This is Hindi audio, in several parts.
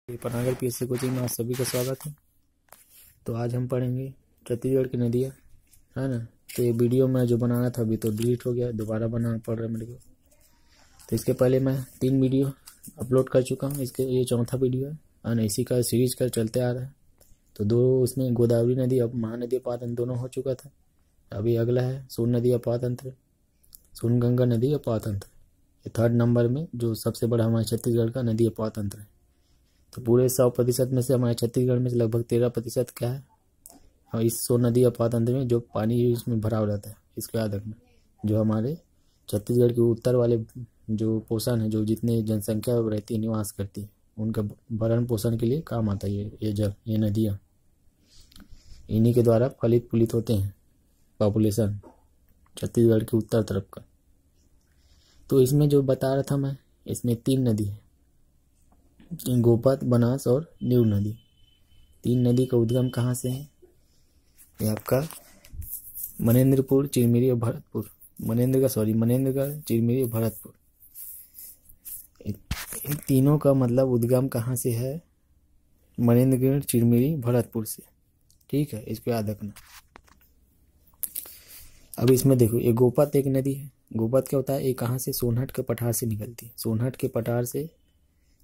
पनागर पीएससी कोचिंग में आप सभी का स्वागत है। तो आज हम पढ़ेंगे छत्तीसगढ़ की नदियाँ, है ना। तो ये वीडियो मैं जो बनाना था अभी तो डिलीट हो गया, दोबारा बनाना पड़ रहा है मेरे को। तो इसके पहले मैं 3 वीडियो अपलोड कर चुका हूँ, इसके ये चौथा वीडियो है ना। इसी का सीरीज का चलते आ रहा है। तो 2 उसमें गोदावरी नदी और महानदी अपातंत्र दोनों हो चुका था। अभी अगला है सोन नदी अपातंत्र, सोनगंगा नदी अपातंत्र। ये 3rd नंबर में जो सबसे बड़ा हमारे छत्तीसगढ़ का नदी अपातंत्र है। तो पूरे 100% में से हमारे छत्तीसगढ़ में से लगभग 13% क्या है, और इस सोन नदी अपातंत्र में जो पानी इसमें भरा हुआ रहता है, इसको याद रखना। जो हमारे छत्तीसगढ़ के उत्तर वाले जो पोषण है, जो जितने जनसंख्या रहती है, निवास करती है, उनका भरण पोषण के लिए काम आता है ये जल, ये नदियाँ। इन्हीं के द्वारा फलित पुलित होते हैं पॉपुलेशन छत्तीसगढ़ के उत्तर तरफ का। तो इसमें जो बता रहा था मैं, इसमें 3 नदी है, गोपत, बनास और न्यूर नदी। 3 नदी का उद्गम कहाँ से है? ये आपका मनेन्द्रपुर, चिरमिरी और भरतपुर। मनेन्द्रगढ़, चिरमिरी और भरतपुर, इन तीनों का मतलब उद्गम कहाँ से है? मनेन्द्रगढ़, चिरमिरी, भरतपुर से। ठीक है, इसको याद रखना। अब इसमें देखो, ये गोपत एक नदी है। गोपत क्या होता है? ये कहाँ से? सोनहट के पठार से निकलती है। सोनहट के पठार से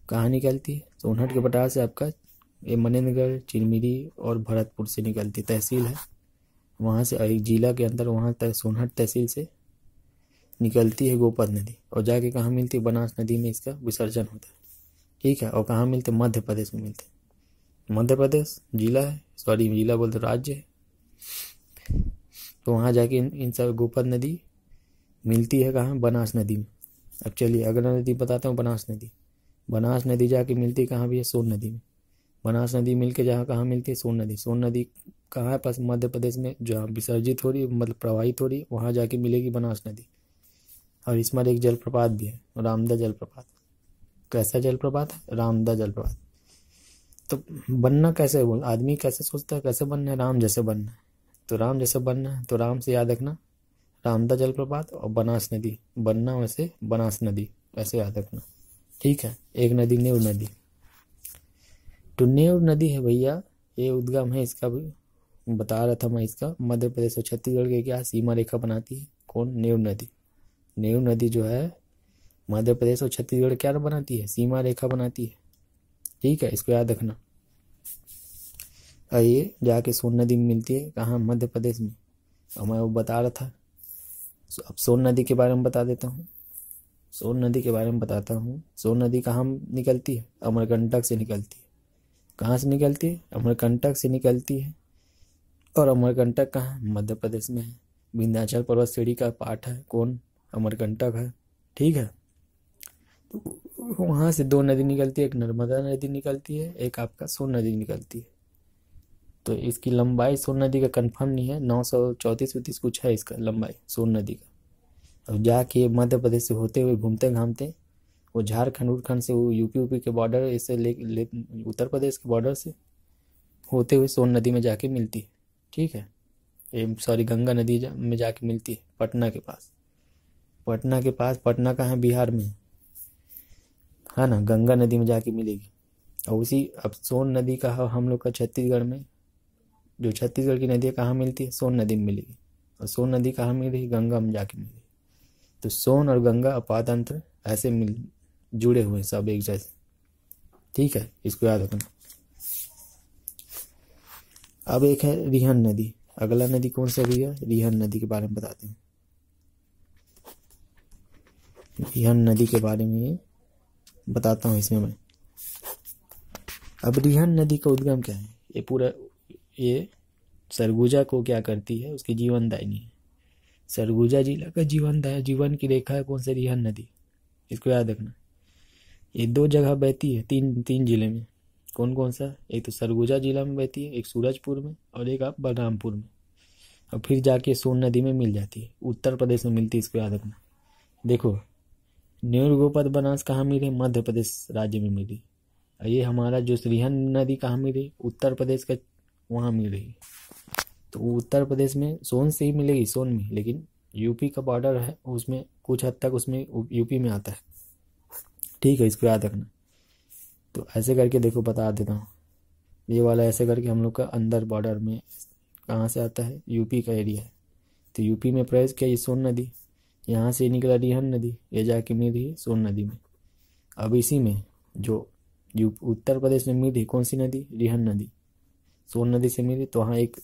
कहाँ निकलती है? सोनहट के पठार से आपका ये मनेन्द्रगढ़, चिरमिरी और भरतपुर से निकलती तहसील है, वहाँ से एक जिला के अंदर, वहाँ तक सोनहट तहसील से निकलती है गोपत नदी, और जाके कहाँ मिलती है? बनास नदी में इसका विसर्जन होता है। ठीक है, और कहाँ मिलते? मध्य प्रदेश में मिलते। मध्य प्रदेश जिला है, जिला बोलते राज्य है। तो वहाँ जाके इन सब गोपत नदी मिलती है कहाँ? बनास नदी में। अब चलिए अगला नदी बताता हूँ, बनास नदी। बनास नदी जाके मिलती है कहाँ भी है? सोन नदी में। बनास नदी मिलके जहाँ कहाँ मिलती है? सोन नदी। सोन नदी कहाँ है? पास मध्य प्रदेश में, जहाँ विसर्जित हो रही है, मतलब प्रवाहित हो रही है, वहाँ जाके मिलेगी बनास नदी। और इसमें एक जलप्रपात भी है, रामदा जलप्रपात। कैसा जलप्रपात है? रामदा जलप्रपात। तो बनना कैसे बोल, आदमी कैसे सोचता है कैसे बनना है? राम जैसे बनना है। तो राम जैसे बनना है तो राम से याद रखना रामदा जलप्रपात और बनास नदी। बनना वैसे बनास नदी, ऐसे याद रखना। ठीक है, एक नदी नेउर नदी। तो नेउर नदी है भैया, ये उद्गम है इसका भी बता रहा था मैं। इसका मध्य प्रदेश और छत्तीसगढ़ के क्या सीमा रेखा बनाती है? कौन? नेउर नदी। नेउर नदी जो है मध्य प्रदेश और छत्तीसगढ़ क्या बनाती है? सीमा रेखा बनाती है। ठीक है, इसको याद रखना। और ये जाके सोन नदी में मिलती है कहाँ? मध्य प्रदेश में। और मैं वो बता रहा था। अब सोन नदी के बारे में बता देता हूँ। सोन नदी के बारे में बताता हूँ। सोन नदी कहाँ निकलती है? अमरकंटक से निकलती है। कहाँ से निकलती है? अमरकंटक से निकलती है। और अमरकंटक कहाँ? मध्य प्रदेश में है। विंध्याचल पर्वत श्रेणी का पार्ट है, कौन? अमरकंटक है। ठीक है, तो वहाँ से 2 नदी निकलती है, एक नर्मदा नदी निकलती है, एक आपका सोन नदी निकलती है। तो इसकी लंबाई सोन नदी का कंफर्म नहीं है, 934 कुछ है इसका लंबाई सोन नदी का। और जाके मध्य प्रदेश से होते हुए घूमते घामते वो झारखंड उत्खंड से, वो यूपी के बॉर्डर इससे उत्तर प्रदेश के बॉर्डर से होते हुए सोन नदी में जाके मिलती है। ठीक है, गंगा नदी में जाके मिलती है पटना के पास। पटना कहाँ है? बिहार में है ना। गंगा नदी में जाके मिलेगी। और उसी अब सोन नदी का हम लोग का छत्तीसगढ़ में, जो छत्तीसगढ़ की नदी कहाँ मिलती है? सोन नदी में मिलेगी। और सोन नदी कहाँ मिलेगी? गंगा में जाके मिलेगी। तो सोन और गंगा अपातंत्र ऐसे जुड़े हुए सब एक जैसे। ठीक है, इसको याद रखना। अब एक है रिहन नदी। अगला नदी कौन सा भैया? रिहन नदी के बारे में बताते हैं। रिहन नदी के बारे में बताता हूँ इसमें मैं। अब रिहन नदी का उद्गम क्या है? ये सरगुजा को क्या करती है? उसकी जीवनदायिनी है। सरगुजा जिला का जीवन की रेखा है कौन सा? रिहन नदी। इसको याद रखना। ये 2 जगह बहती है, तीन जिले में। कौन कौन सा? एक तो सरगुजा जिला में बहती है, एक सूरजपुर में, और एक आप बलरामपुर में। और फिर जाके सोन नदी में मिल जाती है, उत्तर प्रदेश में मिलती है। इसको याद रखना। देखो, नेउर गोपत बनास कहाँ मिले? मध्य प्रदेश राज्य में मिली। और ये हमारा जो रिहन नदी कहाँ मिली? उत्तर प्रदेश का, वहाँ मिलेगी। तो उत्तर प्रदेश में सोन से ही मिलेगी, सोन में, लेकिन यूपी का बॉर्डर है, उसमें कुछ हद तक उसमें यूपी में आता है। ठीक है, इसको याद रखना। तो ऐसे करके देखो बता देता हूँ। ये वाला ऐसे करके हम लोग का अंदर बॉर्डर में कहाँ से आता है, यूपी का एरिया है। तो यूपी में प्रवेश किया ये सोन नदी, यहाँ से निकला रिहन नदी, ये जाके मिल रही है सोन नदी में। अब इसी में जो उत्तर प्रदेश में मिल रही कौन सी नदी, रिहन नदी, सोन नदी से मिली। तो वहाँ एक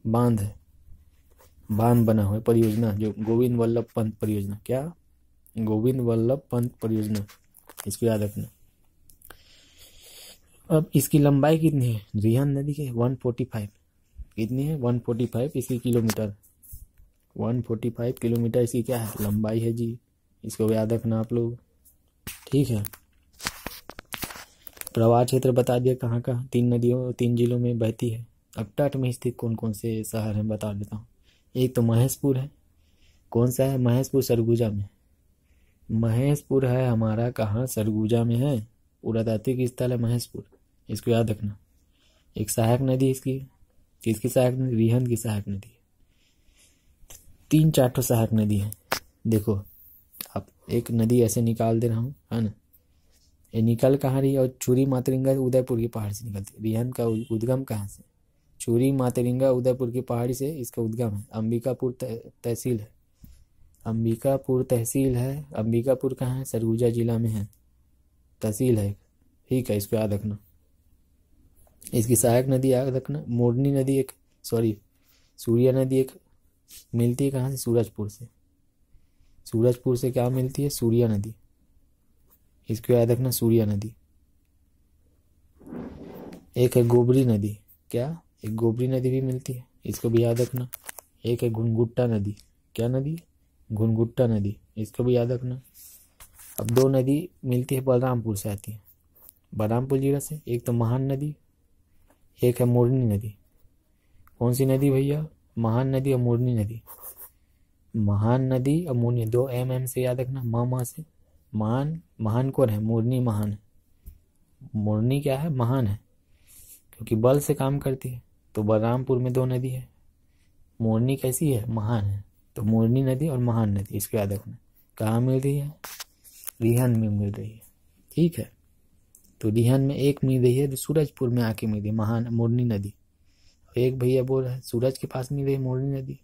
बांध है, बांध बना हुआ है, परियोजना जो गोविंद वल्लभ पंत परियोजना। क्या, गोविंद वल्लभ पंत परियोजना, इसको याद रखना। अब इसकी लंबाई कितनी है, रिहन नदी के 145, कितनी है 145 इसकी किलोमीटर, 145 किलोमीटर इसकी क्या है, लंबाई है जी। इसको याद रखना आप लोग, ठीक है। प्रवाह क्षेत्र बता दिया कहाँ कहाँ 3 जिलों में बहती है। अब तट में स्थित कौन कौन से शहर हैं बता देता हूँ। एक तो महेशपुर है, कौन सा है, महेशपुर सरगुजा में। महेशपुर है हमारा कहाँ, सरगुजा में है, पुरातात्विक स्थल है महेशपुर, इसको याद रखना। एक सहायक नदी इसकी, किसकी सहायक नदी, रिहन की सहायक नदी। 3-4 ठो सहायक नदी है। देखो अब एक नदी ऐसे निकाल दे रहा हूँ, है ना, ये निकल कहाँ रही है, और चूरी मातरिंगा उदयपुर के पहाड़ से निकलती है। रिहन का उद्गम कहाँ से, चूरी मातरिंगा उदयपुर की पहाड़ी से इसका उद्गम है। अंबिकापुर तहसील है, अंबिकापुर तहसील है। अंबिकापुर कहाँ है, सरगुजा जिला में है, तहसील है, ठीक है, इसको याद रखना। इसकी सहायक नदी याद रखना, मोरनी नदी एक, सूर्या नदी एक मिलती है कहाँ से, सूरजपुर से। सूरजपुर से क्या मिलती है, सूर्या नदी, इसको याद रखना, सूर्या नदी। एक है गोबरी नदी, क्या, एक गोबरी नदी भी मिलती है, इसको भी याद रखना। एक है घुनघुट्टा नदी, क्या नदी, घुनघुट्टा नदी, इसको भी याद रखना। अब 2 नदी मिलती है बलरामपुर से आती है, बलरामपुर जिला से। एक तो महान नदी, एक है मोरनी नदी। कौन सी नदी भैया, महान नदी और मोरनी नदी। महान नदी और मोरनी, 2 MM से याद रखना, माँ से। महान कौन है, मोरनी महान है। मोरनी क्या है, महान है, क्योंकि बल से काम करती है। तो बलरामपुर में 2 नदी है, मोरनी कैसी है, महान है। तो मोरनी नदी और महान नदी, इसको याद रखना। कहाँ मिल रही है, रिहन में मिल रही है, ठीक है। तो रिहन में एक मिल रही है जो सूरजपुर में आके मिल रही है, महान मोरनी नदी। एक भैया बोल रहा है सूरज के पास मिल रही है मोरनी नदी,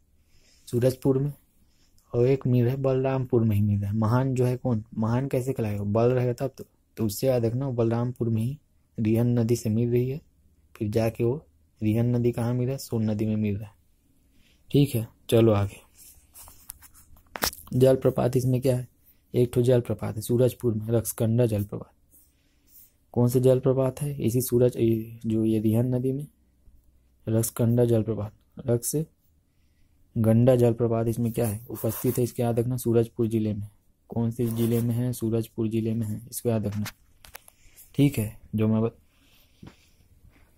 सूरजपुर में। और एक मिल रहा है बलरामपुर में ही मिल रहा है। महान जो है कौन, महान कैसे कहलाएगा, बल रहेगा तब तो उससे याद रखना, बलरामपुर में ही रिहन नदी से मिल रही है। फिर जाके वो रिहन नदी कहाँ मिल रहा है, सोन नदी में मिल रहा है, ठीक है। चलो आगे, जलप्रपात इसमें क्या है, एक तो जलप्रपात है सूरजपुर में, रक्सकंडा जलप्रपात। कौन से जलप्रपात है, इसी सूरज जो ये रिहन नदी में, रक्सकंडा जलप्रपात, रक्स गंडा जलप्रपात इसमें क्या है, उपस्थित है, इसके याद रखना, सूरजपुर जिले में। कौन से जिले में है, सूरजपुर जिले में है, इसको याद रखना, ठीक है।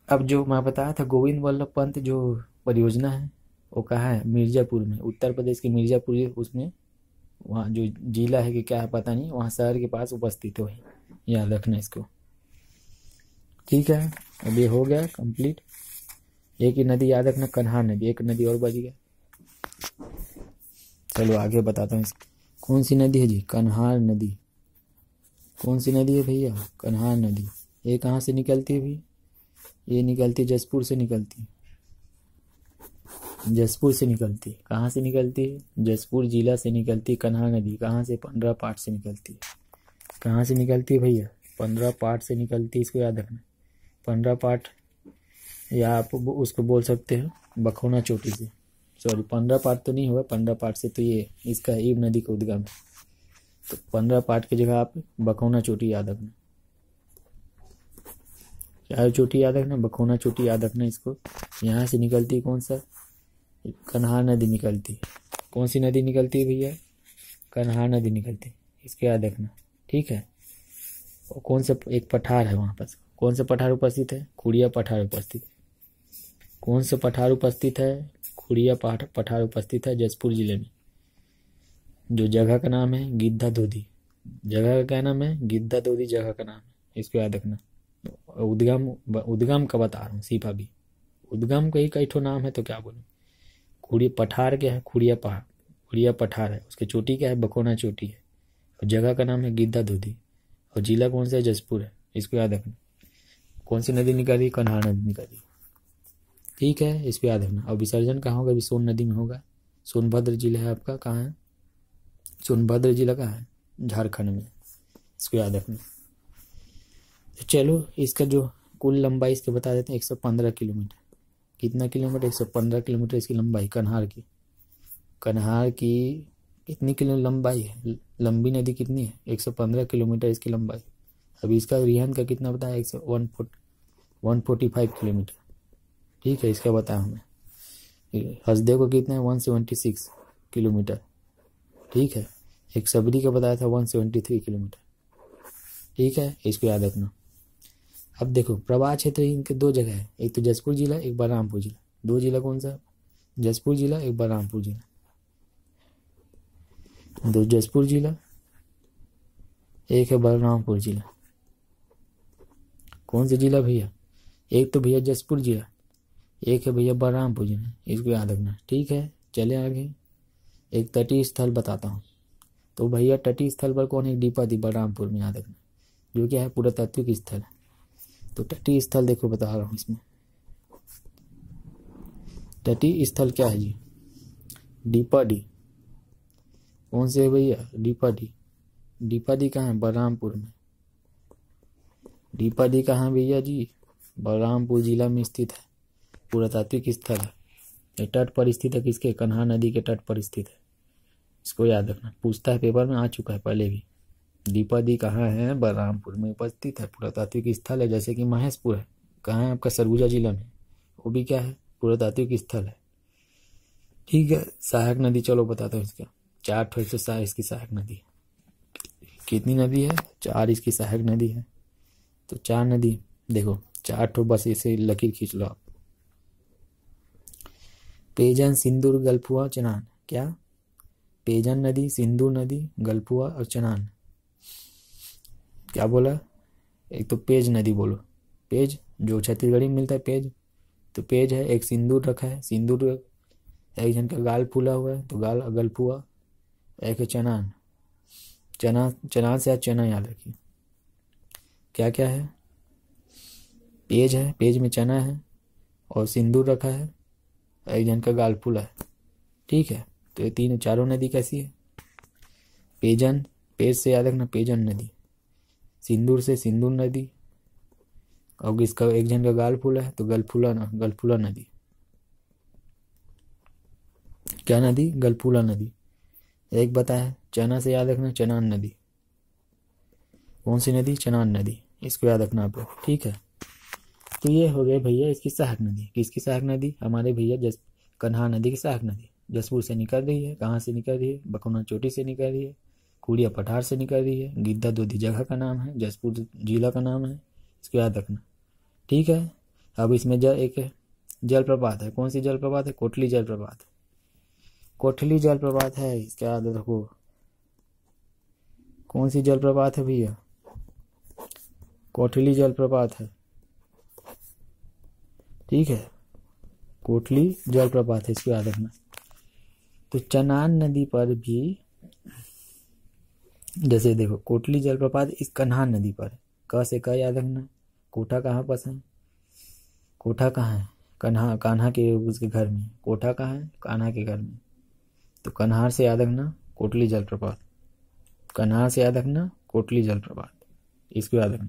अब जो मैं बताया था गोविंद वल्लभ पंत जो परियोजना है वो कहाँ है, मिर्जापुर में, उत्तर प्रदेश के मिर्जापुर, उसमें वहाँ जो जिला है कि क्या है पता नहीं, वहाँ शहर के पास उपस्थित है, याद रखना इसको, ठीक है। अब ये हो गया कंप्लीट। एक ही नदी याद रखना, कन्हार नदी, एक नदी और बच गया। चलो आगे बताता हूँ। कौन सी नदी है जी, कन्हार नदी। कौन सी नदी है भैया, कन्हार नदी। ये कहाँ से निकलती है भी, ये निकलती है जसपुर से, निकलती है जसपुर से, निकलती है कहाँ से निकलती है, जसपुर जिला से निकलती है कन्हार नदी। कहाँ से, 15 पाठ से निकलती है। कहाँ से निकलती है भैया, 15 पाठ से निकलती है, इसको याद रखना। 15 पाठ, या आप उसको बोल सकते हो बखौना चोटी से, 15 पाठ तो नहीं होगा, 15 पाठ से तो ये इसका ईब नदी का उद्गम है। तो 15 पाठ की जगह आप बखौना चोटी याद रखना, क्या चोटी याद रखना, बखौना चोटी याद रखना इसको। यहाँ से निकलती है कौन सा, कन्हार नदी निकलती है। कौन सी नदी निकलती है भैया, कन्हार नदी निकलती है, इसको याद रखना, ठीक है। और कौन सा एक पठार है वहाँ पर, कौन सा पठार उपस्थित है, खुड़िया पठार उपस्थित है। कौन सा पठार उपस्थित है, खुड़िया पठार उपस्थित है जसपुर जिले में। जो जगह का नाम है गिद्धा दोदी, जगह का क्या नाम है, गिद्धा दोदी जगह का नाम है, इसको याद रखना। उद्गम का बता रहा हूँ, सिर्फ अभी उद्गम का ही कई ठो नाम है, तो क्या बोलूँ। खुड़ी पठार क्या है, खुड़िया पठार है, उसकी चोटी क्या है, बखौना चोटी है, और जगह का नाम है गिद्धा दोदी, और जिला कौन सा है, जसपुर है, इसको याद रखना। कौन सी नदी निकल रही? कन्हार नदी निकल रही। ठीक है, इसको याद रखना। और विसर्जन कहाँ होगा? भी सोन नदी में होगा। सोनभद्र जिला है आपका, कहाँ है? सोनभद्र जिला कहाँ है? झारखंड में। इसको याद रखना। तो चलो इसका जो कुल लंबाई इसके बता देते हैं, 115 किलोमीटर। कितना किलोमीटर? 115 किलोमीटर इसकी लंबाई कन्हार की। कन्हार की कितनी किलो लंबाई है? लंबी नदी कितनी है? 115 किलोमीटर इसकी लंबाई। अभी इसका रिहंद का कितना बताया? 145 किलोमीटर। ठीक है, इसका बताया हमें। हसदेव को कितना है? 176 किलोमीटर। ठीक है, एक सबरी का बताया था 173 किलोमीटर। ठीक है, इसको याद रखना। अब देखो प्रवाह क्षेत्र इनके दो जगह है, एक तो जसपुर जिला, एक बलरामपुर जिला। दो जिला कौन सा? जसपुर जिला, एक बलरामपुर जिला। दो जसपुर जिला, एक है बलरामपुर जिला। कौन से जिला भैया? एक तो भैया जसपुर जिला, एक है भैया बलरामपुर जिला। इसको याद रखना। ठीक है, चले आगे। एक तटीय स्थल बताता हूँ। तो भैया तटीय स्थल पर कौन है? डीपादी, बलरामपुर में, याद रखना। जो क्या है? पुरातात्विक स्थल है। तो तटीय स्थल देखो बता रहा हूँ इसमें। तटीय स्थल क्या है जी? डीपाडी। कौन से है भैया? डीपाडी। डीपाडी कहाँ है? बलरामपुर में। डीपाडी कहाँ भैया जी? बलरामपुर जिला में स्थित है। पुरातात्विक स्थल है। ये तट पर स्थित है। किसके? कन्हार नदी के तट पर स्थित है। इसको याद रखना, पूछता है, पेपर में आ चुका है पहले भी। दीपादी कहाँ है? बलरामपुर में उपस्थित है। पुरातात्विक स्थल है। जैसे कि महेशपुर है, कहाँ है आपका? सरगुजा जिला में, वो भी क्या है? पुरातात्विक स्थल है। ठीक है, सहायक नदी चलो बताता हूँ इसका। 4 ठो इसकी सहायक नदी है। कितनी नदी है? 4 इसकी सहायक नदी है। तो 4 नदी देखो, 4 ठो, बस इसे लकीर खींच लो आप। पेजन, सिंदूर, गलफुआ, चनान। क्या? पेजन नदी, सिंधु नदी, गलफुआ और चनान। क्या बोला? एक तो पेज नदी बोलो। पेज जो छत्तीसगढ़ी में मिलता है, पेज। तो पेज है। एक सिंदूर रखा है, सिंदूर। एक जन का गाल फूला हुआ है, तो गाल गलफुआ। एक है चनान। चनान से आज चना याद रखिए। क्या क्या है? पेज है, पेज में चना है, और सिंदूर रखा है, एक जन का गाल फूला है। ठीक है, तो ये तीन चारों नदी कैसी है? पेजन, पेज से याद रखना, पेजन नदी। सिंदूर से सिंदूर नदी, और इसका एक जन का गाल फूला है, तो गलफूला नदी। क्या नदी? गलफूला नदी। एक बताया चना से याद रखना, चनान नदी। कौन सी नदी? चनान नदी। इसको याद रखना आप लोग। ठीक है, तो ये हो गए भैया इसकी सहायक नदी। किसकी सहायक नदी? हमारे भैया कन्हार नदी की सहायक नदी। जसपुर से निकल रही है। कहाँ से निकल रही है? बकुना चोटी से निकल रही है। कुड़िया पठार से निकल रही है। गिद्दा दोदी जगह का नाम है, जसपुर जिला का नाम है। इसको याद रखना। ठीक है, अब इसमें एक जलप्रपात है। कौन सी जलप्रपात है? कोटली जलप्रपात। कोटली जलप्रपात है, इसका याद रखो। कौन सी जलप्रपात है भैया? कोटली जलप्रपात है। ठीक है, कोटली जलप्रपात है, इसको याद रखना। तो चनान नदी पर भी, जैसे देखो कोटली जलप्रपात इस कन्हार नदी पर है। क से क याद रखना। कोठा कहाँ पर है? कोठा कहाँ है? कान्हा के उसके घर में। कोठा कहाँ है? कान्हा के घर में। तो कन्हार से याद रखना कोटली जलप्रपात। कन्हार से याद रखना कोटली जलप्रपात। इसको याद रखना।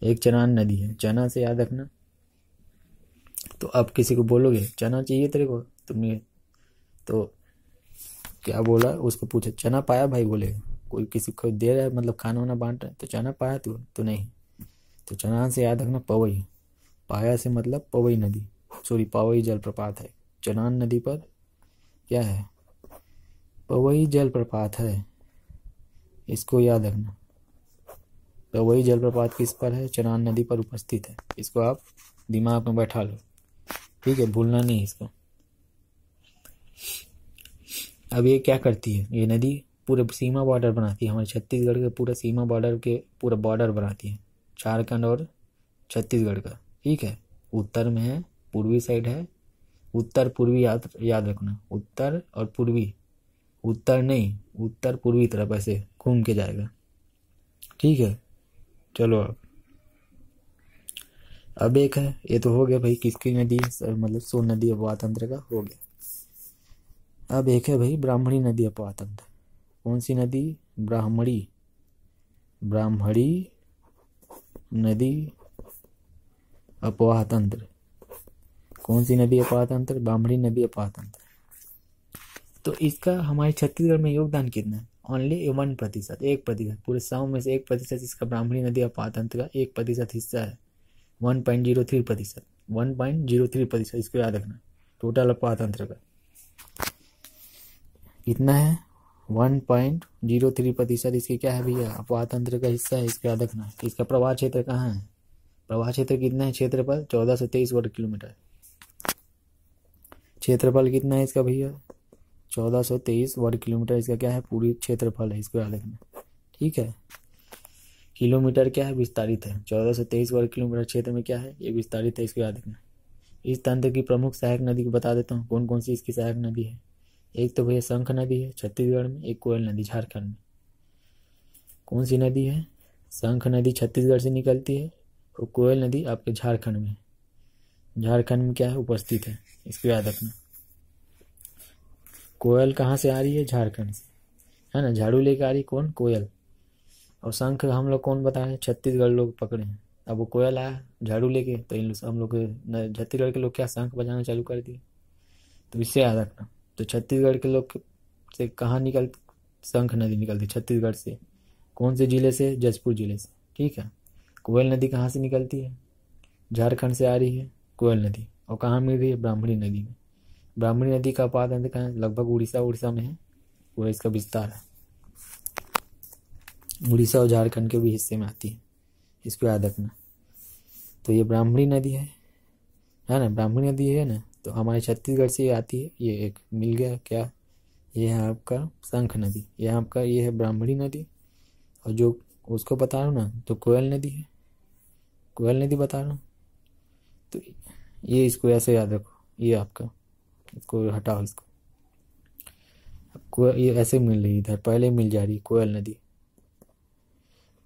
एक चनान नदी है, चना से याद रखना। तो अब किसी को बोलोगे चना चाहिए तेरे को, तुमने तो क्या बोला? उसको पूछे चना पाया भाई? बोलेगा कोई किसी को दे रहा है, मतलब खाना वाना बांट रहा है, तो चना पाया तू? तो नहीं। तो चनान से याद रखना पवई। पाया से मतलब पवई नदी, सॉरी पवई जलप्रपात है। चनान नदी पर क्या है? पवई जलप्रपात है। इसको याद रखना। पवई जलप्रपात किस पर है? चनान नदी पर उपस्थित है। इसको आप दिमाग में बैठा लो। ठीक है, भूलना नहीं इसको। अब ये क्या करती है? ये नदी पूरे सीमा बॉर्डर बनाती है, हमारे छत्तीसगढ़ के पूरा सीमा बॉर्डर के पूरा बॉर्डर बनाती है, झारखंड और छत्तीसगढ़ का। ठीक है, उत्तर में है, पूर्वी साइड है, उत्तर पूर्वी याद रखना। उत्तर और पूर्वी, उत्तर नहीं, उत्तर पूर्वी तरफ ऐसे घूम के जाएगा। ठीक है, चलो अब अब एक है, ये तो हो गया भाई किसकी नदी है, मतलब सोन नदी अपवाह तंत्र का हो गया। अब एक है भाई ब्राह्मणी नदी अपवाह तंत्र। कौन सी नदी? ब्राह्मणी नदी अपवाह तंत्र। कौन सी नदी अपवाह तंत्र? ब्राह्मणी नदी अपवाह तंत्र। तो इसका हमारे छत्तीसगढ़ में योगदान कितना है? ओनली 1%, 1%। पूरे 100 में से 1% इसका ब्राह्मणी नदी अपवाह तंत्र का 1% हिस्सा है। 1.03%, 1.03%, इसको याद रखना। टोटल अपवाह तंत्र का कितना है? 1.03% इसकी क्या है भैया? अपवाह तंत्र का हिस्सा है, इसको याद रखना। इसका प्रवाह क्षेत्र कहाँ है? प्रवाह क्षेत्र कितना है? क्षेत्रफल 1423 वर्ग किलोमीटर। क्षेत्रफल कितना है इसका भैया? 1423 वर्ग किलोमीटर इसका क्या है? पूरी क्षेत्रफल है, इसको याद रखना। ठीक है, किलोमीटर क्या है? विस्तारित है। 1423 वर्ग किलोमीटर क्षेत्र में क्या है? ये विस्तारित है, इसको याद रखना। इस तंत्र की प्रमुख सहायक नदी को बता देता हूँ, कौन कौन सी इसकी सहायक नदी है। एक तो भैया शंख नदी है छत्तीसगढ़ में, एक कोयल नदी झारखंड में। कौन सी नदी है? शंख नदी छत्तीसगढ़ से निकलती है और कोयल नदी आपके झारखंड में, झारखंड में क्या है? उपस्थित है, इसको याद रखना। कोयल कहाँ से आ रही है? झारखंड से, है ना। झाड़ू लेके आ रही कौन? कोयल। और शंख हम लोग कौन बताए? छत्तीसगढ़ लोग पकड़े हैं। अब वो कोयल आया झाड़ू लेके, तो इन हम लोग छत्तीसगढ़ के लोग क्या शंख बजाना चालू कर दिए। तो इससे याद रखना। तो छत्तीसगढ़ के लोग से कहाँ निकलती? शंख नदी निकलती छत्तीसगढ़ से। कौन से जिले से? जजपुर जिले से। ठीक है। कोयल नदी कहाँ से निकलती है? झारखंड से आ रही है कोयल नदी, और कहाँ मिल रही है? ब्राह्मणी नदी में। ब्राह्मणी नदी का अपवाह तंत्र कहाँ है? लगभग उड़ीसा में है, पूरा इसका विस्तार है। उड़ीसा और झारखंड के भी हिस्से में आती है, इसको याद रखना। तो ये ब्राह्मणी नदी है ना, ब्राह्मणी नदी है ना। तो हमारे छत्तीसगढ़ से आती है। ये एक मिल गया क्या? ये है आपका शंख नदी, ये आपका ये है ब्राह्मणी नदी, और जो उसको बता रहा हूँ ना, तो कोयल नदी है, कोयल नदी बता रहा हूँ। तो ये इसको ऐसे याद रखो, ये आपका, इसको हटाओ, इसको ये ऐसे मिल रही इधर, पहले मिल जा रही कोयल नदी।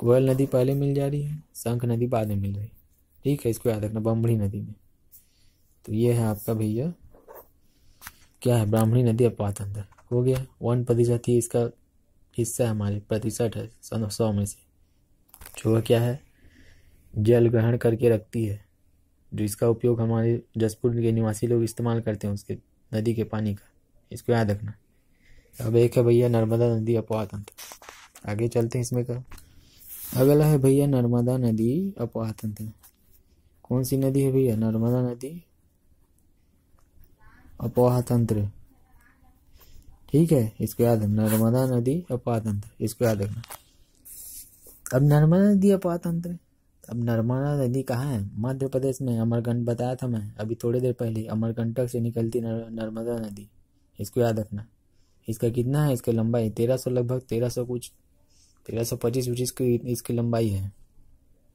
कोयल नदी पहले मिल जा रही है, शंख नदी बाद में मिल रही। ठीक है, इसको याद रखना, ब्राह्मणी नदी में। तो ये है आपका भैया क्या है? ब्राह्मणी नदी अपवाह तंत्र हो गया। 1% ही इसका हिस्सा है, हमारे प्रतिशत है 100 में से, जो क्या है? जल ग्रहण करके रखती है, जो इसका उपयोग हमारे जसपुर के निवासी लोग इस्तेमाल करते हैं उसके नदी के पानी का, इसको याद रखना। अब एक है भैया नर्मदा नदी अपवाह तंत्र। आगे चलते हैं इसमें का। अगला है भैया नर्मदा नदी अपवाह तंत्र। कौन सी नदी है भैया? नर्मदा नदी अपवाह तंत्र। ठीक है, इसको याद रखना, नर्मदा नदी अपवाह तंत्र, इसको याद रखना। अब नर्मदा नदी अपवाह तंत्र, अब नर्मदा नदी कहाँ है? मध्य प्रदेश में, अमरकंटक बताया था मैं अभी थोड़ी देर पहले, अमरकंटक से निकलती नर्मदा नदी, इसको याद रखना। इसका कितना है? इसका लंबाई 1300, लगभग 1300 कुछ, 1325 की इसकी लंबाई है,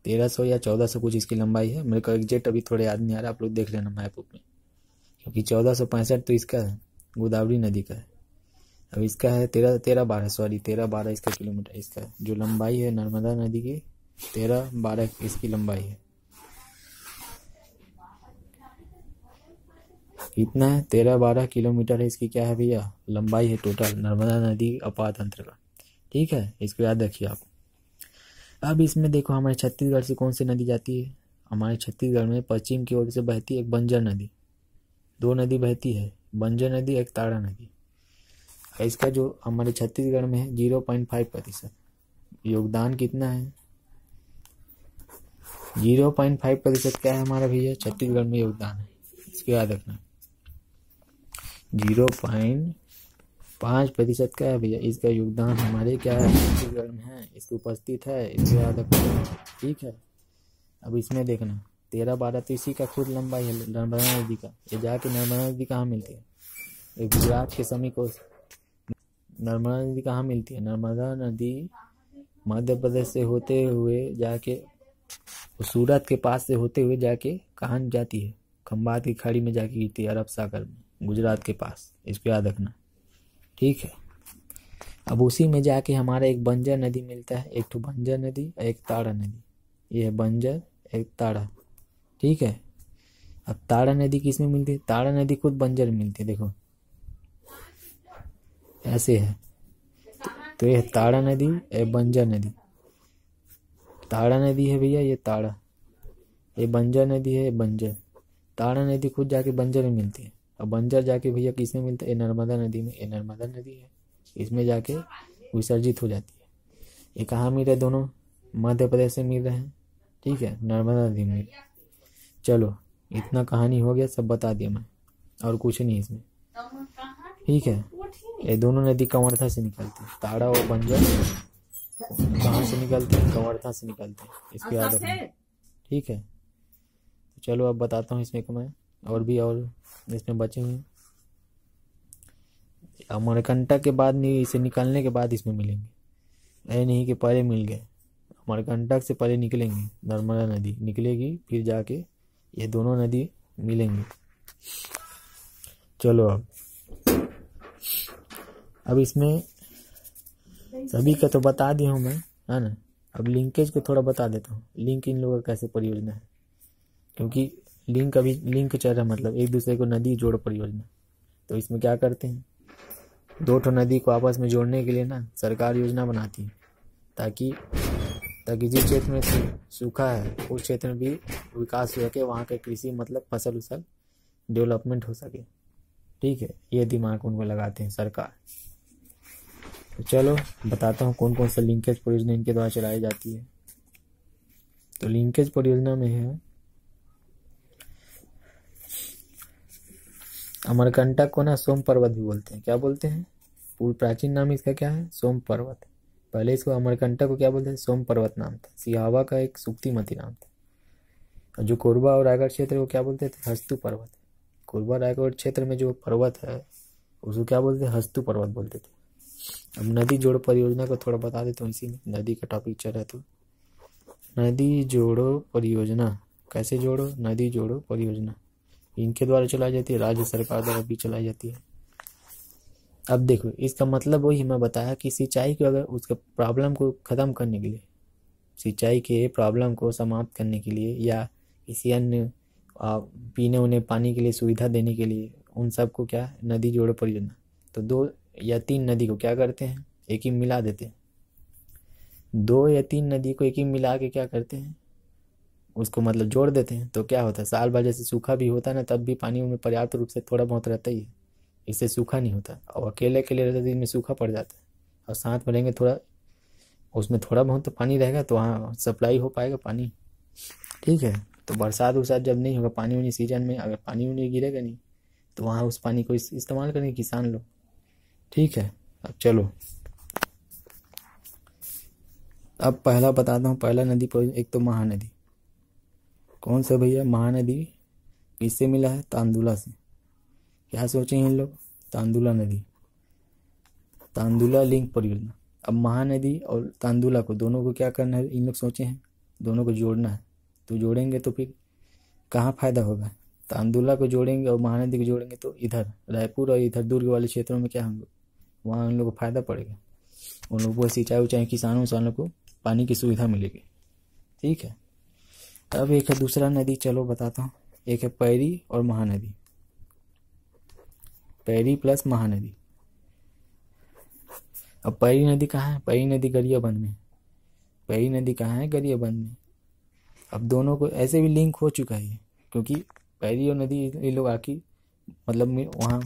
1300 या 1400 कुछ इसकी लंबाई है। मेरे को एग्जैक्ट अभी थोड़े याद नहीं आ रहा, आप लोग देख लेना मैप में, क्योंकि 1465 तो इसका है, गोदावरी नदी का है। अब इसका है 1312 इसका किलोमीटर, इसका जो लंबाई है नर्मदा नदी की 13-12 इसकी लंबाई है। कितना है? 13-12 किलोमीटर है इसकी क्या है भैया? लंबाई है टोटल नर्मदा नदी अपवाह तंत्र का। ठीक है, इसको याद रखिए आप। अब इसमें देखो हमारे छत्तीसगढ़ से कौन सी नदी जाती है? हमारे छत्तीसगढ़ में पश्चिम की ओर से बहती है एक बंजर नदी, दो नदी बहती है, बंजर नदी, एक ताड़ा नदी। इसका जो हमारे छत्तीसगढ़ में है 0.5% योगदान कितना है? 0.5% क्या है हमारा भैया? छत्तीसगढ़ में योगदान है, इसको याद रखना। 0.5% क्या है भैया? इसका योगदान हमारे क्या है? छत्तीसगढ़ में है, इसको उपस्थित है, इसको याद रखना। ठीक है, अब इसमें देखना 13-12 तो इसी का खुद लंबाई है नर्मदा नदी का। ये जाके नर्मदा नदी कहाँ मिलती है? ये गुजरात के समीप को नर्मदा नदी कहाँ मिलती है? नर्मदा नदी मध्य प्रदेश से होते हुए जाके सूरत के पास से होते हुए जाके कहाँ जाती है? खंबात की खाड़ी में जाके गिरती है, अरब सागर में, गुजरात के पास, इसको याद रखना। ठीक है, अब उसी में जाके हमारा एक बंजर नदी मिलता है, एक तो बंजर नदी, एक ताड़ा नदी। ये है बंजर, एक ताड़ा। ठीक है। अब ताड़ा नदी किस में मिलती है? ताड़ा नदी खुद बंजर में मिलती है, देखो ऐसे है। तो ये ताड़ा नदी, ये बंजर नदी। ताड़ा नदी है भैया ये ताड़ा, ये बंजर नदी है ये बंजर। ताड़ा नदी खुद जाके बंजर में मिलती है, और बंजर जाके भैया किस में मिलता है? ये नर्मदा नदी में। ये नर्मदा नदी है, इसमें जाके विसर्जित हो जाती है। ये कहाँ मिल रहे दोनों? मध्य प्रदेश से मिल रहे हैं, ठीक है, नर्मदा नदी में। चलो इतना कहानी हो गया, सब बता दिया मैं, और कुछ नहीं इसमें, ठीक है। ये दोनों नदी कंवर्धा से निकलती है, ताड़ा और बंजर कहाँ से निकलते हैं? कंवर्धा से निकलते हैं, इसको याद रखना, ठीक है। तो चलो अब बताता हूँ इसमें मैं, और इसमें बचे हुए अमरकंटक के बाद नहीं, इसे निकालने के बाद इसमें मिलेंगे, ऐ नहीं कि पहले मिल गए। अमरकंटक से पहले निकलेंगे, नर्मदा नदी निकलेगी, फिर जाके ये दोनों नदी मिलेंगे। चलो अब इसमें सभी का तो बता दिया हूँ मैं, है ना। अब लिंकेज को थोड़ा बता देता हूँ, लिंक इन लोगों का कैसे परियोजना है, क्योंकि लिंक अभी लिंक चल रहा है, मतलब एक दूसरे को नदी जोड़ परियोजना। तो इसमें क्या करते हैं, दो ठो नदी को आपस में जोड़ने के लिए ना सरकार योजना बनाती है, ताकि जिस क्षेत्र में सूखा है उस क्षेत्र में भी विकास हो सके, वहाँ के कृषि मतलब फसल उसल डेवलपमेंट हो सके, ठीक है। ये दिमाग उनको लगाते हैं सरकार। तो चलो बताता हूँ कौन कौन सा लिंकेज परियोजना इनके द्वारा चलाई जाती है। तो लिंकेज परियोजना में है अमरकंटक को ना सोम पर्वत भी बोलते हैं। क्या बोलते हैं? पूर्व प्राचीन नाम इसका क्या है? सोम पर्वत। पहले इसको अमरकंटक को क्या बोलते हैं? सोम पर्वत नाम था। सिहावा का एक सुक्तिमती नाम था। और जो कोरबा और रायगढ़ क्षेत्र को क्या बोलते थे? हस्तु पर्वत। कोरबा रायगढ़ क्षेत्र में जो पर्वत है उसको क्या बोलते थे? हस्तु पर्वत बोलते थे। अब नदी जोड़ो परियोजना को थोड़ा बता देता हूँ, इसी में नदी का टॉपिक चल रहा है। तो नदी जोड़ो परियोजना कैसे जोड़ो? नदी जोड़ो परियोजना इनके द्वारा चलाई जाती है, राज्य सरकार द्वारा भी चलाई जाती है। अब देखो इसका मतलब वही मैं बताया कि सिंचाई को अगर उसके प्रॉब्लम को ख़त्म करने के लिए, सिंचाई के प्रॉब्लम को समाप्त करने के लिए, या किसी अन्य पीने उन्हें पानी के लिए सुविधा देने के लिए, उन सब को क्या नदी जोड़ो परियोजना। तो 2 या 3 नदी को क्या करते हैं? एक ही मिला देते हैं। 2 या 3 नदी को एक ही मिला के क्या करते हैं? उसको मतलब जोड़ देते हैं। तो क्या होता है, साल भर जैसे सूखा भी होता है ना, तब भी पानी उनमें पर्याप्त रूप से थोड़ा बहुत रहता ही है, इससे सूखा नहीं होता। और अकेले रहते दिन में सूखा पड़ जाता है, और साथ में रहेंगे थोड़ा, उसमें थोड़ा बहुत तो पानी रहेगा, तो वहाँ सप्लाई हो पाएगा पानी, ठीक है। तो बरसात उरसात जब नहीं होगा, पानी उनी सीजन में अगर पानी उनी गिरेगा नहीं, तो वहाँ उस पानी को इस्तेमाल करेंगे किसान लोग, ठीक है। अब चलो अब पहला बताता हूँ, पहला नदी एक तो महानदी। कौन सा भैया? महानदी किससे मिला है? तांदुला से। क्या सोचे इन लोग? तांदुला नदी, तांदुला लिंक परियोजना। अब महानदी और तांदुला को दोनों को क्या करना है, इन लोग सोचे हैं दोनों को जोड़ना है। तो जोड़ेंगे तो फिर कहाँ फायदा होगा? तांदुला को जोड़ेंगे और महानदी को जोड़ेंगे तो इधर रायपुर और इधर दुर्ग वाले क्षेत्रों में क्या होंगे, वहाँ उन लोग को फायदा पड़ेगा, उन लोगों को सिंचाई उचाई किसानों को पानी की सुविधा मिलेगी, ठीक है। अब एक है दूसरा नदी, चलो बताता हूँ। एक है पैरी और महानदी, पैरी प्लस महानदी। अब पैरी नदी कहाँ है? पैरी नदी गरियाबंद में। पैरी नदी कहाँ है? गरियाबंद में। अब दोनों को ऐसे भी लिंक हो चुका है, क्योंकि पैरी और नदी ये लोग आके मतलब वहाँ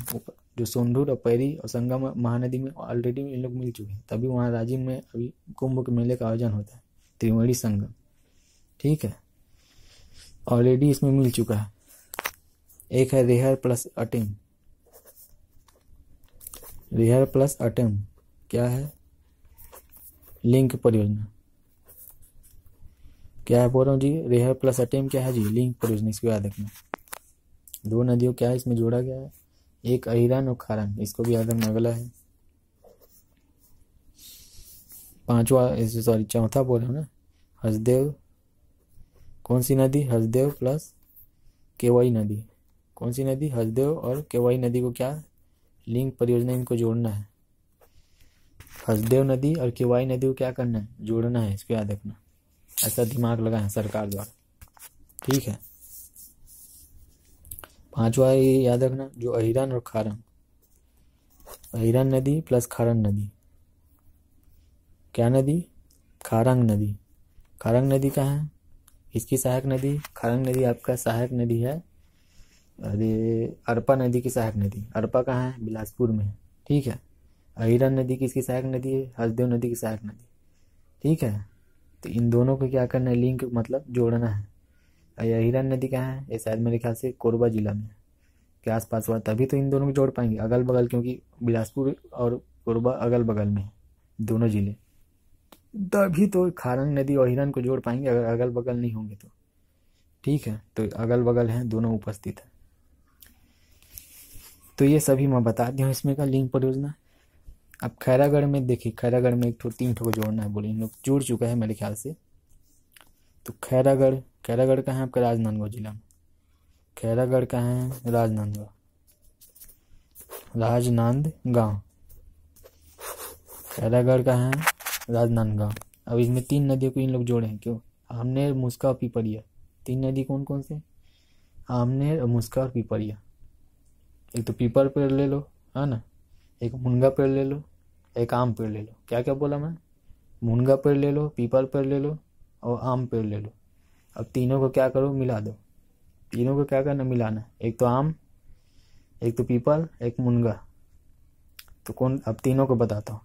जो सोनभद्र और पैरी और संगम महानदी में ऑलरेडी इन लोग मिल चुके हैं, तभी वहाँ राजिम में अभी कुंभ के मेले का आयोजन होता है, त्रिवेणी संगम, ठीक है, ऑलरेडी इसमें मिल चुका है। एक है Rehar plus attempt. Rehar plus attempt क्या है? लिंक परियोजना। क्या है बोल रहा हूँ जी? रेहर प्लस अटेम क्या है जी? लिंक परियोजना, इसको याद रखना। 2 नदियों क्या है इसमें जोड़ा गया है, एक अहिरान और खारान, इसको भी याद रखना। अगला है चौथा बोल रहा हूँ ना, हसदेव। कौन सी नदी? हसदेव प्लस केवाई नदी। कौन सी नदी? हसदेव और केवाई नदी को क्या लिंक परियोजना, इनको जोड़ना है। हसदेव नदी और केवाई नदी को क्या करना है? जोड़ना है, इसको याद रखना। ऐसा दिमाग लगा है सरकार द्वारा, ठीक है। पांचवा ये याद रखना, जो अहिरन और खारंग, अहिरन नदी प्लस खारंग नदी, क्या नदी, खारंग नदी। खारंग नदी कहाँ है, इसकी सहायक नदी, खारंग नदी आपका सहायक नदी है, अरे अरपा नदी की सहायक नदी। अरपा कहाँ है, बिलासपुर में है, ठीक है। अहिरन नदी किसकी सहायक नदी है, हसदेव नदी की सहायक नदी, ठीक है। तो इन दोनों को क्या करना है, लिंक मतलब जोड़ना है। अहिरन नदी कहाँ है, ये शायद मेरे ख्याल से कोरबा जिला में के आसपास हुआ, तभी तो इन दोनों को जोड़ पाएंगे अगल बगल, क्योंकि बिलासपुर और कोरबा अगल बगल में है दोनों जिले, तभी तो खारंग नदी और अहिरन को जोड़ पाएंगे, अगर अगल बगल नहीं होंगे तो, ठीक है। तो अगल बगल हैं, दोनों उपस्थित है। तो ये सभी मैं बता दिया हूँ इसमें का लिंक परियोजना। अब खैरागढ़ में देखिए, खैरागढ़ में एक तीन ठो को जोड़ना है, बोले इन लोग जुड़ चुका है मेरे ख्याल से। तो खैरागढ़, खैरागढ़ कहाँ है आपका, राजनांदगांव जिला में। खैरागढ़ कहाँ है, राजनांदगांव, राजनांदगांव। खैरागढ़ कहाँ है, राजनांदगांव। अब इसमें तीन नदियों को इन लोग जोड़े हैं, क्यों, आमनेर, मुस्का और पिपरिया। तीन नदी कौन कौन से, आमनेर और मुस्का और पिपरिया। एक तो पीपल पेड़ ले लो, है ना, एक मुनगा पेड़ ले लो, एक आम पेड़ ले लो। क्या क्या बोला मैं, मुनगा पेड़ ले लो, पीपल पेड़ ले लो और आम पेड़ ले लो। अब तीनों को क्या करो, मिला दो। तीनों को क्या करना, मिलाना। एक तो आम, एक तो पीपल, एक मुनगा। तो कौन, अब तीनों को बताता हूँ।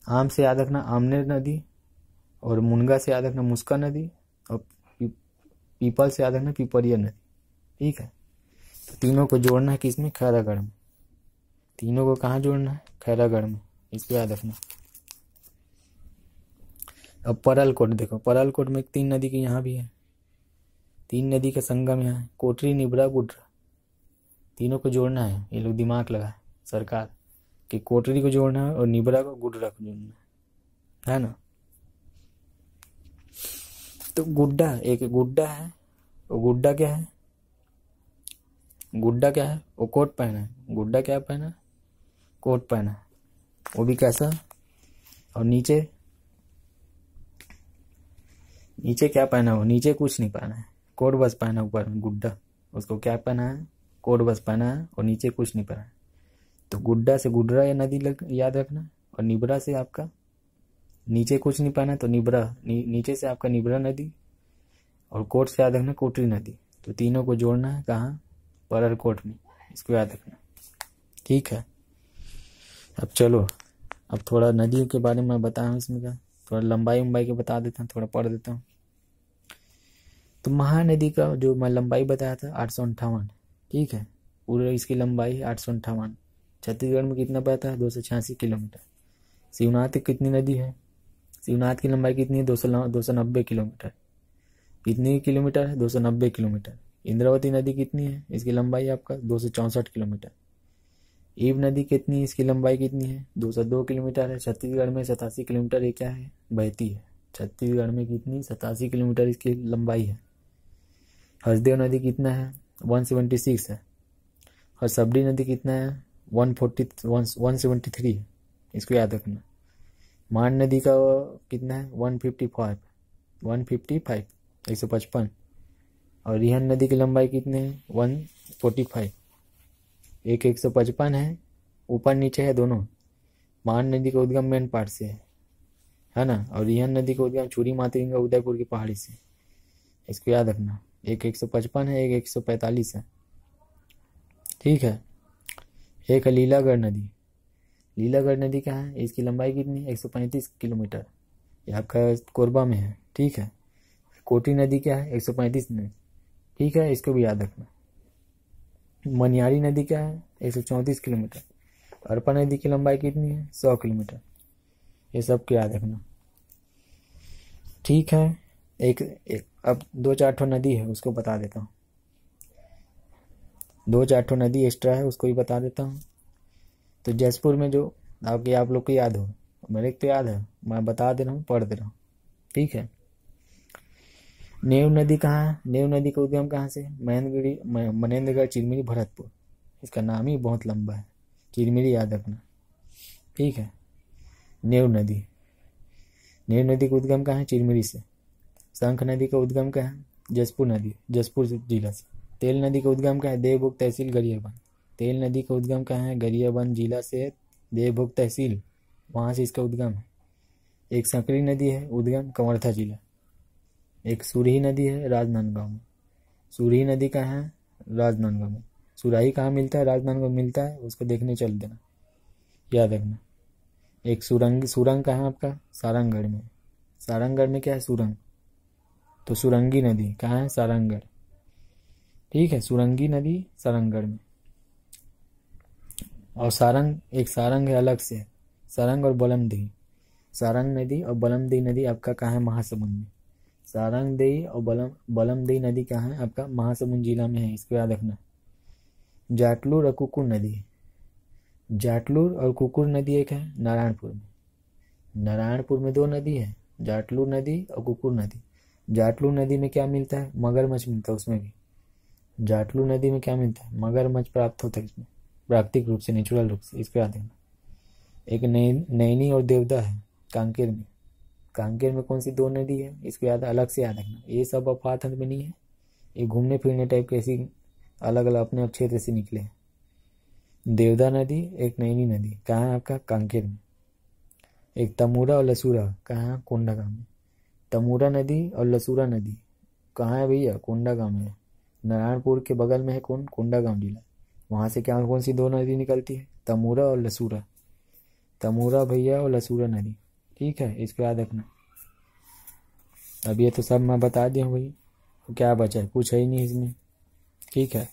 आम से याद रखना आमनेर नदी, और मुनगा से याद रखना मुस्का नदी, और पीपल से याद रखना पिपरिया नदी, ठीक है। तो तीनों को जोड़ना है किसमें, खैरागढ़ में। तीनों को कहाँ जोड़ना है, खैरागढ़ में, इसको याद रखना। अब परलकोट देखो, परलकोट में तीन नदी की यहाँ भी है, तीन नदी का संगम यहाँ है, कोटरी, निबरा, गुडरा। तीनों को जोड़ना है, ये लोग दिमाग लगाए सरकार कि कोटरी को जोड़ना है और निबरा को, गुडरा को जोड़ना है ना। तो गुड्डा, एक गुड्डा है, वो गुड्डा क्या है, गुड्डा क्या है, वो कोट पहना है। गुड्डा क्या पहना है, कोट पहना है, वो भी कैसा, और नीचे, नीचे क्या पहना हो, नीचे कुछ नहीं पहना है, कोट बस पहना ऊपर में गुड्डा। उसको क्या पहना है, कोट बस पहना है और नीचे कुछ नहीं पहना है। तो गुड्डा से गुडरा या नदी याद रखना, और निबरा से आपका, नीचे कुछ नहीं पहना तो निबरा, नीचे से आपका निबरा नदी, और कोट से याद रखना कोटरी नदी। तो तीनों को जोड़ना है कहाँ, परलकोट में, इसको याद रखना, ठीक है। अब चलो, अब थोड़ा नदियों के बारे में बताया इसमें का, थोड़ा लंबाई के बता देता हूँ, थोड़ा पढ़ देता हूँ। तो महानदी का जो मैं लंबाई बताया था 858, ठीक है, पूरे इसकी लंबाई 858। छत्तीसगढ़ में कितना पड़ता है, 286 किलोमीटर। शिवनाथ की कितनी नदी है, शिवनाथ की लंबाई कितनी है, 290 किलोमीटर। कितनी किलोमीटर है, 290 किलोमीटर। इंद्रावती नदी कितनी है, इसकी लंबाई आपका 264 किलोमीटर। ईब नदी कितनी है, इसकी लंबाई कितनी है, 202 किलोमीटर है। छत्तीसगढ़ में 87 किलोमीटर ये क्या है, बहती है। छत्तीसगढ़ में कितनी, 87 किलोमीटर इसकी लंबाई है। हसदेव नदी कितना है, 176 है। और सबड़ी नदी कितना है, 173 है, इसको याद रखना। मान नदी का कितना है, 155, 155। और रिहन नदी की लंबाई कितनी है, 145। एक 155 है, ऊपर नीचे है दोनों। मान नदी का उद्गम मेन पार्ट से है ना, और रिहन नदी का उद्गम चूरी मातेगंगा उदयपुर की पहाड़ी से, इसको याद रखना। एक 155 है, एक 145 है, ठीक है। एक है लीलागढ़ नदी। लीलागढ़ नदी कहाँ है, इसकी लंबाई कितनी है, 135 किलोमीटर, ये आपका कोरबा में है, ठीक है। कोटी नदी क्या है, 135 में, ठीक है, इसको भी याद रखना। मनियारी नदी क्या है, 134 किलोमीटर। अरपा नदी की लंबाई कितनी है, 100 किलोमीटर। ये सब को याद रखना, ठीक है। एक अब 2-4 ठो नदी है, उसको बता देता हूँ। 2-4 ठो नदी एक्स्ट्रा है, उसको भी बता देता हूँ। तो जयपुर में जो आप लोग को याद हो, मेरे को तो याद है, मैं बता दे रहा हूँ, पढ़ दे रहा हूँ, ठीक है। नेव नदी कहाँ है, नेव नदी का उद्गम कहाँ से, मनेन्द्रगढ़, चिरमिरी, भरतपुर। इसका नाम ही बहुत लंबा है, चिरमिरी याद रखना, ठीक है। नेव नदी, नेव नदी का उद्गम कहाँ है, चिरमिरी से। शंख नदी का उद्गम कहाँ है, जसपुर नदी, जसपुर जिला से, तेल नदी का उद्गम कहाँ है? देवभोग तहसील गरियाबंद। तेल नदी का उद्गम कहाँ है? गरियाबंद जिला से देवभोग तहसील, वहाँ से इसका उद्गम है। एक सकरी नदी है, उद्गम कवर्धा जिला। एक सुरही नदी है राजनांदगांव में। सुरही नदी कहाँ है? राजनांदगांव में। सुराही कहाँ मिलता है? राजनांदगांव में मिलता है, उसको देखने चल देना, याद रखना। एक सुरंग कहाँ है आपका? सारंगगढ़ में। सारंगगढ़ में क्या है? सुरंग। तो सुरंगी नदी कहाँ है? सारंगगढ़। ठीक है, सुरंगी नदी सारंगगढ़ में। और एक सारंग है अलग से, सारंग और बलमदही। सारंग नदी और बलमदही नदी आपका कहाँ है? महासमुंद में। सारंग देई और बलमदही नदी कहाँ है? आपका महासमुंद जिला में है, इसको याद रखना। जाटलूर और कुकुर नदी, जाटलूर और कुकुर नदी एक है नारायणपुर में। नारायणपुर में 2 नदी है, जाटलूर नदी और कुकुर नदी। जाटलूर नदी में क्या मिलता है? मगरमच्छ मिलता है उसमें भी। जाटलूर नदी में क्या मिलता है? मगरमच्छ प्राप्त होता है इसमें, प्राकृतिक रूप से, नेचुरल रूप से, इसको याद रखना। एक नैनी और देवदा है कांकेर में। कांकेर में कौन सी 2 नदी है? इसको अलग से याद रखना। ये सब अफवाह में नहीं है, ये घूमने फिरने टाइप के ऐसी अलग अलग अपने क्षेत्र से निकले हैं। देवदा नदी, एक नैनी नदी कहाँ है आपका? कांकेर में। एक तमूरा और लसूरा कहाँ है? कोंडागांव में। तमूरा नदी और लसूरा नदी कहाँ है भैया? कोंडागांव में है। नारायणपुर के बगल में है कौन? कोंडागांव जिला। वहाँ से क्या कौन सी 2 नदी निकलती है? तमूरा और लसूरा। तमूरा भैया और लसूरा नदी, ठीक है, इसको याद रखना। अब ये तो सब मैं बता दिया हूँ भाई, तो क्या बचा है? कुछ है ही नहीं इसमें, ठीक है।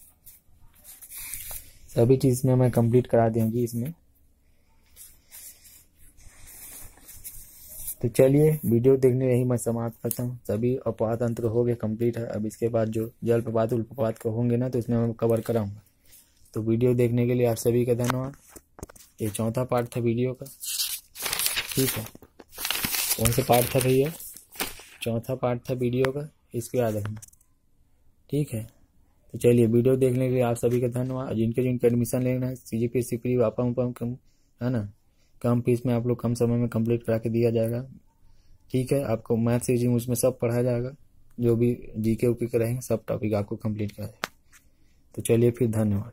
सभी चीज़ में मैं कंप्लीट करा दूँगी इसमें। तो चलिए, वीडियो देखने यही मैं समाप्त करता हूँ। सभी अपवाह तंत्र हो गए, कंप्लीट है। अब इसके बाद जो जलप्रपात उल्प्रपात को होंगे ना, तो इसमें मैं कवर कराऊंगा। तो वीडियो देखने के लिए आप सभी का धन्यवाद। ये 4था पार्ट था वीडियो का, ठीक है। कौन सा पार्ट था भैया? 4था पार्ट था वीडियो का, इसको याद रखना, ठीक है। तो चलिए, वीडियो देखने के लिए आप सभी का धन्यवाद। जिनके एडमिशन लेना है CGPSC प्री वापम कम है ना, कम फीस में आप लोग कम समय में कंप्लीट करा के दिया जाएगा, ठीक है। आपको मैथ रीजनिंग उसमें सब पढ़ाया जाएगा, जो भी GK उके के रहेंगे सब टॉपिक आपको कंप्लीट कराएगा। तो चलिए फिर, धन्यवाद,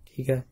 ठीक है।